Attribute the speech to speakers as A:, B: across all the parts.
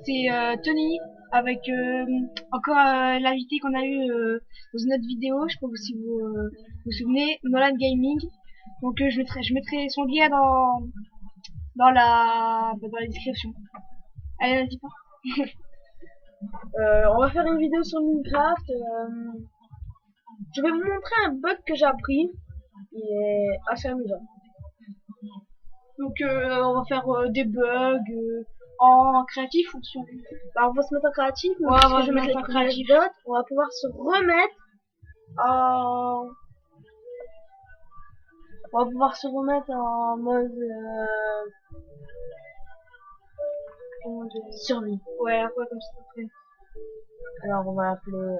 A: C'est Tony avec encore l'invité qu'on a eu dans une autre vidéo, je sais pas si vous vous souvenez, Nolan Gaming. Donc je mettrai son lien dans la description. Allez, vas-y pas.
B: On va faire une vidéo sur Minecraft. Je vais vous montrer un bug que j'ai appris. Il est assez amusant.
A: Donc on va faire des bugs en créatif ou sur...
B: Bah, on va se mettre en créatif. Mais
A: Ouais,
B: parce
A: on va
B: que je
A: se
B: vais mettre
A: mettre
B: les
A: en
B: premières
A: créatif.
B: dots, on va pouvoir se remettre en... On va pouvoir se remettre en mode comment dire, survie.
A: Ouais, un peu comme ça. Après.
B: Alors on va l'appeler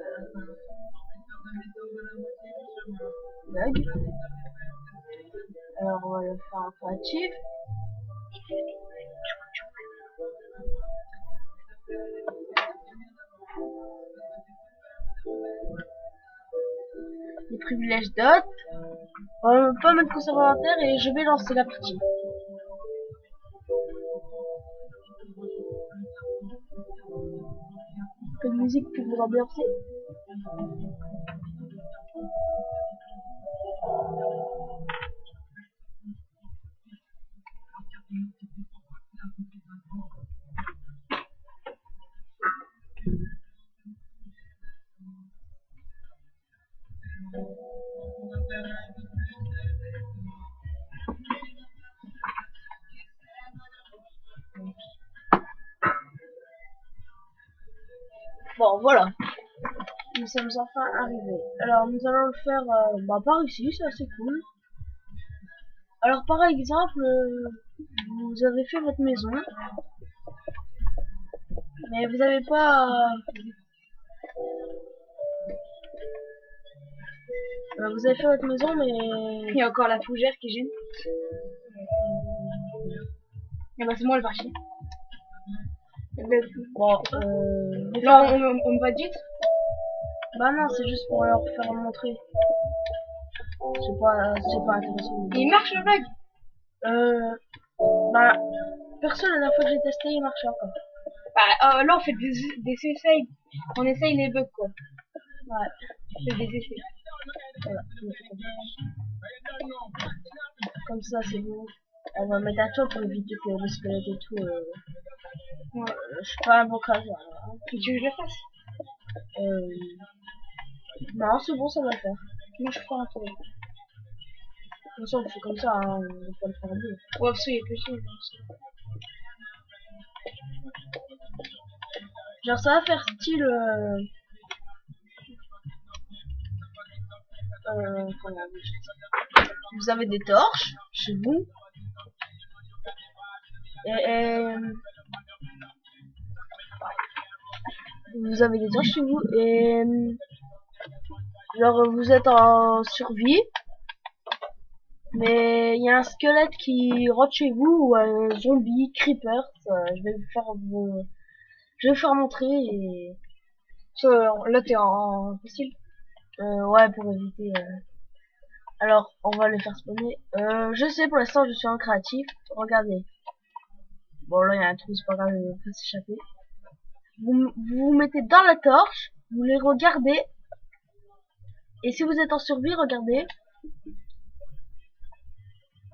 B: bug. Alors on va le faire en créatif. Les privilèges dot. On va pas mettre conservateur et je vais lancer la partie. Un peu de musique pour vous ambiancer. Bon, voilà. Nous sommes enfin arrivés. Alors, nous allons le faire par ici, c'est assez cool. Alors, par exemple, vous avez fait votre maison. Mais vous avez pas... vous avez fait votre maison, mais...
A: Il y a encore la fougère qui gêne. Et bah c'est moi le parti.
B: Bon,
A: Là on me va dire.
B: bah non, c'est juste pour leur faire montrer. C'est pas intéressant.
A: Il marche le bug.
B: Bah, perso, la dernière fois que j'ai testé, il marchait encore.
A: Bah là on fait des essais. On essaye les bugs quoi.
B: Ouais.
A: On fait des essais.
B: Voilà. Comme ça, c'est bon. On va mettre à toi pour éviter que le squelette et tout.
A: Ouais.
B: Je suis pas un bon caseur. Hein.
A: Tu veux que je le fasse?
B: Non, c'est bon, ça va le faire.
A: Moi je ferai un tour.
B: De toute façon, on fait comme ça, hein, on va pas le faire mieux.
A: Ouais, parce qu'il y a plus de
B: Genre, ça va faire style. Vous avez des torches chez vous. Et vous avez des torches chez vous et genre vous êtes en survie, mais il y a un squelette qui rentre chez vous ou un zombie, creeper. Je vais je vais vous faire montrer et
A: là t'es en facile.
B: ouais, pour éviter. Alors on va le faire spawner. Je sais, pour l'instant je suis en créatif. Regardez. Bon, là il y a un trou, c'est pas grave, il va s'échapper. Vous vous mettez dans la torche, vous les regardez, et si vous êtes en survie, regardez,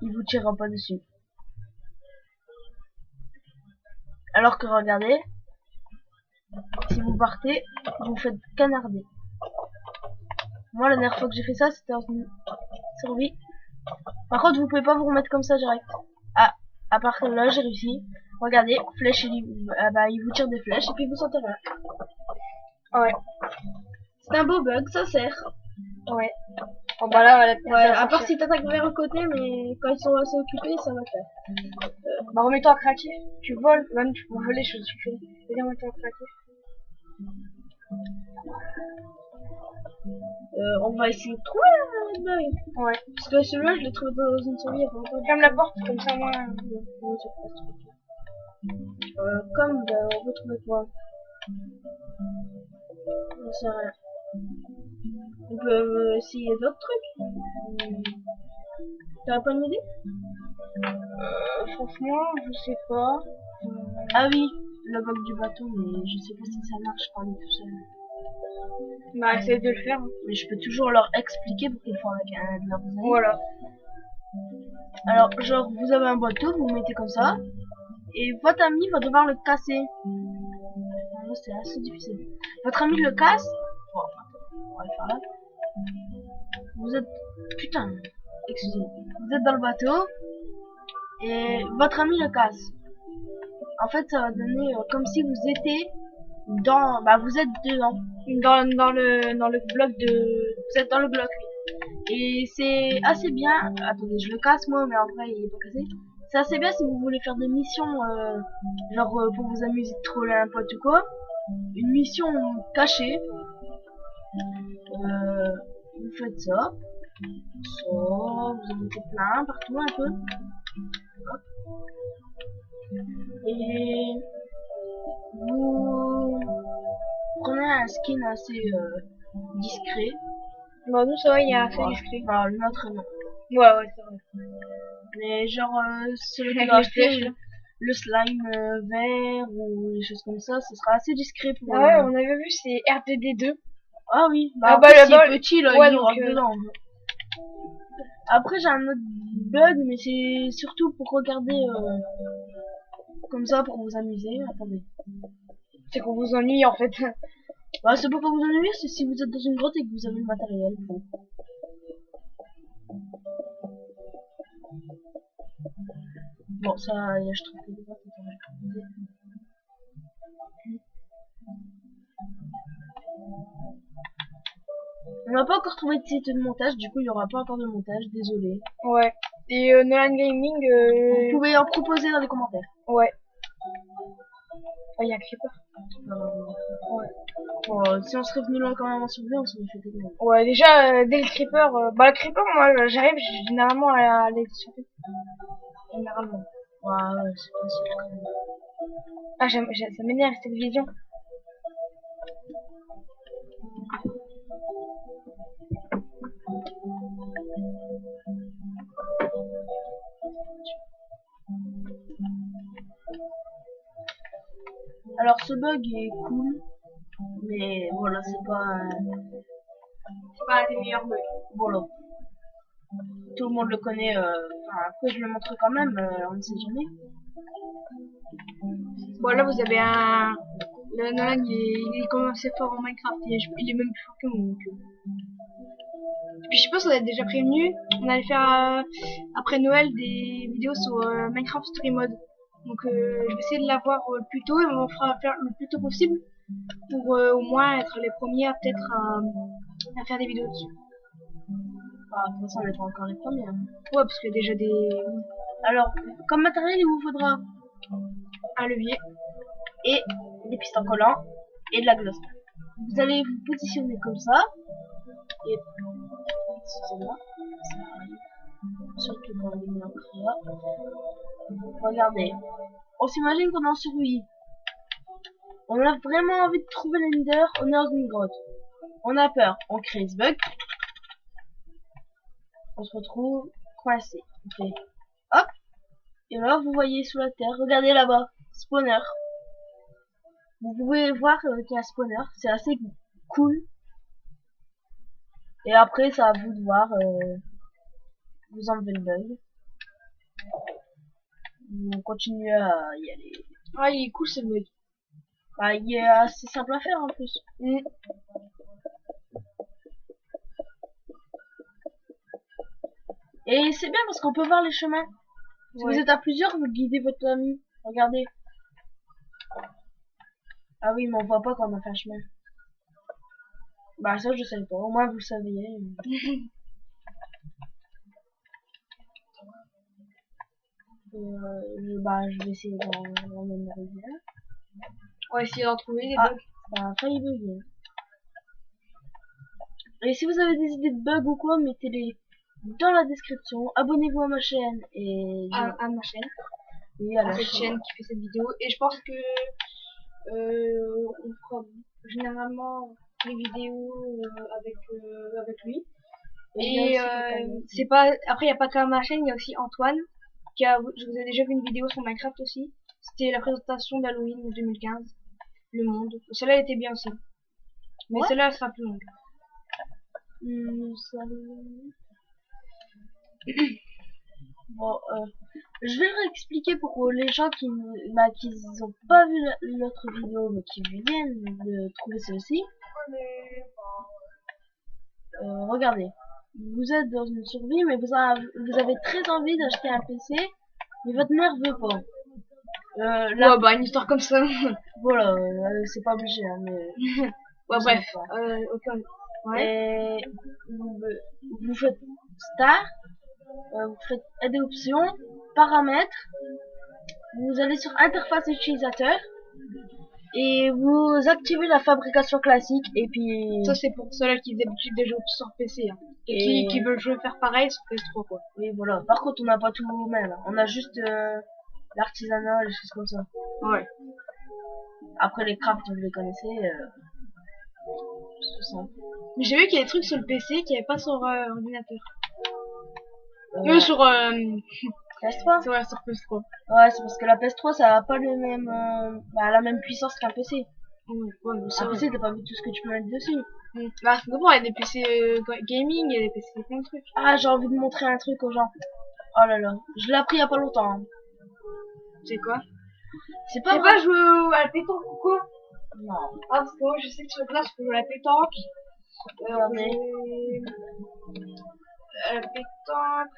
B: il vous tirera pas dessus. Alors que regardez, si vous partez, vous faites canarder. Moi, la dernière fois que j'ai fait ça, c'était en survie. Par contre, vous pouvez pas vous remettre comme ça direct. Ah, à part que là, j'ai réussi. Regardez, flèche, il vous tire des flèches et puis vous sentez rien.
A: Ouais.
B: C'est un beau bug, ça sert.
A: Ouais. Oh bah là,
B: ouais, à part si t'attaques vers le côté, mais quand ils sont assez occupés, ça va faire.
A: Bah remets-toi en créatif. Tu voles, même tu peux voler, je suis fait. Vas-y, remets-toi en créatif.
B: On va essayer de trouver un bug.
A: Ouais.
B: Parce que celui-là, je l'ai trouvé dans une survie il y a pas longtemps.
A: Ferme la porte, comme ça moi.
B: Comme on peut trouver quoi? Je sais rien. On peut essayer d'autres trucs. T'as pas une idée?
A: Franchement, je sais pas.
B: Ah oui, le bug du bateau, mais je sais pas si ça marche par lui tout seul.
A: Bah, essaye de le faire.
B: Mais je peux toujours leur expliquer pour qu'ils font avec un de leurs amis.
A: Voilà.
B: Alors, genre, vous avez un bateau, vous le mettez comme ça, et votre ami va devoir le casser. Là, c'est assez difficile. Votre ami le casse. Bon, on va le faire là. Vous êtes... Putain, excusez-moi. Vous êtes dans le bateau, et votre ami le casse. En fait, ça va donner comme si vous étiez dans... Bah, vous êtes dedans.
A: Dans le bloc de...
B: Vous êtes dans le bloc, oui. Et c'est assez bien. Attendez, je le casse moi, mais en vrai, il est pas cassé. C'est assez bien si vous voulez faire des missions, genre pour vous amuser de troller un pote ou quoi. Une mission cachée. Vous faites ça. Ça, vous en mettez plein partout un peu. Hop. Et vous prenez un skin assez discret.
A: Bon, nous, ça va, il est assez
B: Voilà.
A: discret.
B: Enfin, le nôtre non.
A: Ouais, c'est vrai.
B: Mais genre, celui qui
A: Avec
B: va
A: les
B: acheter
A: flèches, là.
B: le slime vert ou des choses comme ça, ce sera assez discret pour...
A: Ah ouais, on avait vu, c'est R2D2.
B: Ah oui,
A: Ah
B: en
A: bah,
B: plus,
A: là-bas,
B: il est petit, là,
A: ouais,
B: il
A: donc,
B: rentre dedans. Après, j'ai un autre bug, mais c'est surtout pour regarder comme ça, pour vous amuser. Attendez.
A: c'est qu'on vous ennuie, en fait.
B: Bah, c'est pas pour vous ennuyer, c'est si vous êtes dans une grotte et que vous avez le matériel. Bon. Bon, ça, je trouve que les grottes, on n'a pas encore trouvé de site de montage, du coup il n'y aura pas encore de montage, désolé.
A: Ouais. Et Nolan Gaming,
B: Vous pouvez en proposer dans les commentaires.
A: ouais. Ah, il y a un creeper.
B: Ouais. Bon, si on serait venu loin quand même en survie, on serait fait des gros.
A: Ouais, déjà, dès le creeper, bah, le creeper, moi, j'arrive généralement à aller sauver. Généralement.
B: Ouais, c'est facile quand même.
A: Ah, ça m'énerve cette vision.
B: Alors ce bug est cool, mais voilà, c'est pas
A: pas des meilleurs bugs.
B: voilà. Tout le monde le connaît, après je le montre quand même, on ne sait jamais.
A: Bon, là, vous avez un... Le Nolan, il est quand même assez fort en Minecraft. Il est même plus fort que moi. Donc, Puis, je sais pas si on a déjà prévenu. On allait faire, après Noël, des vidéos sur Minecraft Story Mode. Donc, je vais essayer de l'avoir le plus tôt. Et on fera faire le plus tôt possible. Pour au moins être les premiers à peut-être à faire des vidéos dessus.
B: De toute façon, on n'est pas encore les premiers. Hein.
A: Ouais, parce qu'il y a déjà des...
B: Alors, comme matériel, il vous faudra
A: un levier
B: et des pistons collants et de la gloss. Vous allez vous positionner comme ça. Et excusez-moi, surtout quand on est mis en créa. Regardez, on s'imagine qu'on est en survie. On a vraiment envie de trouver l'ender, on est dans une grotte. On a peur, on crée ce bug. On se retrouve coincé. On fait hop. Et là, vous voyez sous la terre, regardez là-bas, spawner. Vous pouvez voir qu'il y a un spawner, c'est assez cool. Et après, c'est à vous de voir, vous enlevez le bug. Vous continuez à y aller.
A: Ah, il est cool ce bug.
B: Bah, il est assez simple à faire en plus. Et c'est bien parce qu'on peut voir les chemins. Si vous êtes à plusieurs, vous guidez votre ami. Regardez. Ah oui, mais on voit pas quand on a fait un chemin. Bah ça, je savais pas. Au moins, vous le saviez. Je vais essayer d'en mener rivière.
A: On va essayer d'en trouver des
B: Ah,
A: bugs.
B: ça a failli bugger. Et si vous avez des idées de bugs ou quoi, mettez-les dans la description. Abonnez-vous à ma chaîne et
A: À ma chaîne.
B: oui, à
A: À
B: la
A: cette chaîne qui fait cette vidéo. Et je pense que on fera généralement des vidéos avec lui. Et c'est pas... Après, il n'y a pas que ma chaîne, il y a aussi Antoine. Je vous ai déjà vu une vidéo sur Minecraft aussi. C'était la présentation d'Halloween 2015. Le Monde. Celle-là était bien aussi. Mais
B: Ouais.
A: celle-là elle sera plus longue.
B: Bon, je vais réexpliquer pour les gens qui ont pas vu l'autre vidéo mais qui viennent de trouver celle-ci. Regardez, vous êtes dans une survie mais vous avez très envie d'acheter un PC mais votre mère veut pas.
A: Ouais, bah, une histoire comme ça.
B: Voilà, c'est pas obligé hein, mais
A: Ouais,
B: vous
A: bref.
B: savez pas.
A: Ok. Ouais.
B: Et vous faites Start, vous faites aider options, paramètres, vous allez sur interface utilisateur et vous activez la fabrication classique et puis
A: Ça, c'est pour ceux-là qui d'habitude déjà sur PC. Hein.
B: Et-
A: Qui veulent jouer faire pareil sur PS3, quoi.
B: oui voilà. Par contre on n'a pas tout même, on a juste l'artisanat, les choses comme ça.
A: Ouais.
B: Après les crafts vous les connaissez, c'est tout simple.
A: Mais j'ai vu qu'il y a des trucs sur le PC qu'il n'y avait pas sur ordinateur. Sur
B: PS3.
A: c'est vrai, sur PS3.
B: Ouais, c'est parce que la PS3 ça a pas le même la même puissance qu'un PC.
A: Ouais, mais ça,
B: Un PC t'as pas vu tout ce que tu peux mettre dessus.
A: bah, c'est bon, il y a des PC gaming, il y a des PC plein de trucs.
B: Ah, j'ai envie de montrer un truc aux gens. Oh là là, je l'ai appris il y a pas longtemps. Hein.
A: C'est quoi?
B: C'est pas
A: C'est
B: vrai.
A: pas jouer à la pétanque ou quoi?
B: Non.
A: Ah, parce que moi, je sais que sur le classe, je peux jouer à la pétanque.
B: Regardez.
A: À la pétanque,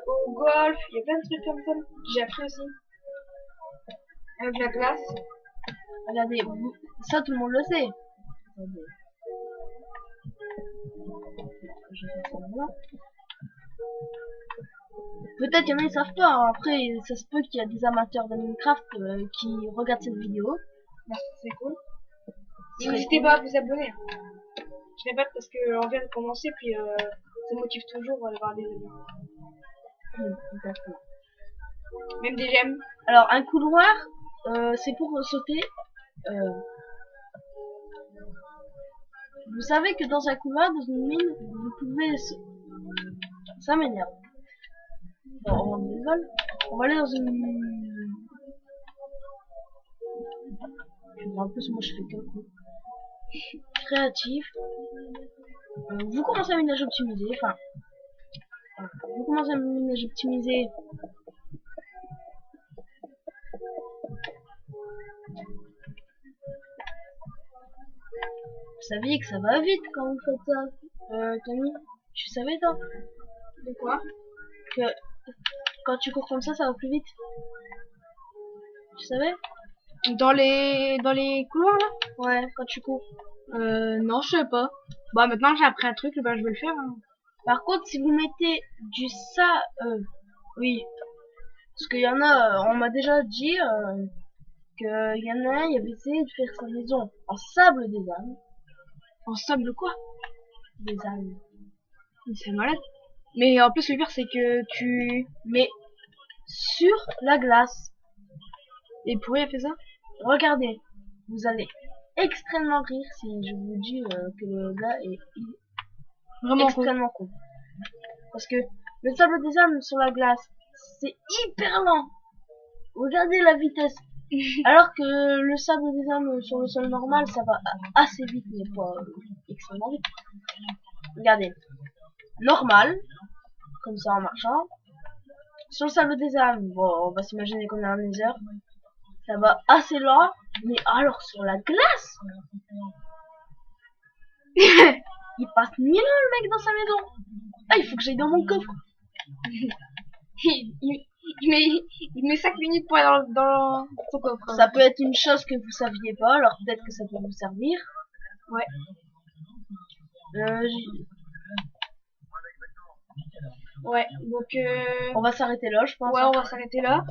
A: au golf, il y a plein de trucs comme ça. J'ai appris aussi. Avec la classe.
B: Regardez, ça tout le monde le sait. Attendez. Je vais faire ça maintenant. Peut-être qu'il y en a ils savent pas. Hein. Après, ça se peut qu'il y a des amateurs de Minecraft qui regardent cette vidéo.
A: Bah, c'est cool.
B: C'est
A: N'hésitez
B: cool.
A: pas à vous abonner. Je répète parce qu'on vient de commencer, puis ça motive toujours d'avoir des amis.
B: Exactement.
A: Même des j'aime.
B: Alors, un couloir, c'est pour sauter. Vous savez que dans un couloir, dans une mine, vous pouvez... Ça m'énerve. Bon, on va aller dans une... En plus, moi, je fais que coup. Créatif. Vous commencez à ménage optimisé. Enfin, vous commencez à ménage optimisé. Vous saviez que ça va vite quand vous faites ça. Tony, tu savais toi
A: De quoi?
B: que quand tu cours comme ça va plus vite. Tu savais?
A: Dans les couloirs là?
B: Ouais, quand tu cours.
A: Non, je sais pas. Bah maintenant que j'ai appris un truc, bah je vais le faire. Hein.
B: Par contre, si vous mettez du ça, oui, parce qu'il y en a, on m'a déjà dit qu'il y en a un, il avait essayé de faire sa maison en sable des âmes.
A: En sable quoi?
B: Des âmes.
A: C'est malade. Mais en plus le pire c'est que tu...
B: Mais sur la glace.
A: Et pourquoi il a fait ça?
B: Regardez, vous allez extrêmement rire si je vous dis que le gars est
A: Vraiment cool.
B: extrêmement con. Parce que le sable des âmes sur la glace, c'est hyper lent. Regardez la vitesse. Alors que le sable des âmes sur le sol normal, ça va assez vite, mais pas extrêmement vite. Regardez. Normal, comme ça en marchant. Sur le sable des âmes, bon, on va s'imaginer qu'on est un nether. Ça va assez lent, mais alors sur la glace, il passe 1000 ans le mec dans sa maison. Ah, il faut que j'aille dans mon coffre.
A: il met 5 minutes pour aller dans son coffre.
B: Ça peut être une chose que vous saviez pas, alors peut-être que ça peut vous servir.
A: Ouais. Ouais, donc
B: On va s'arrêter là, je pense.
A: ouais, on va s'arrêter là.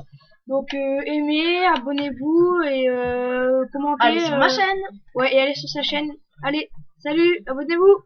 A: Donc aimez, abonnez-vous et commentez.
B: Allez sur ma chaîne.
A: Ouais, et allez sur sa chaîne. Allez, salut, abonnez-vous.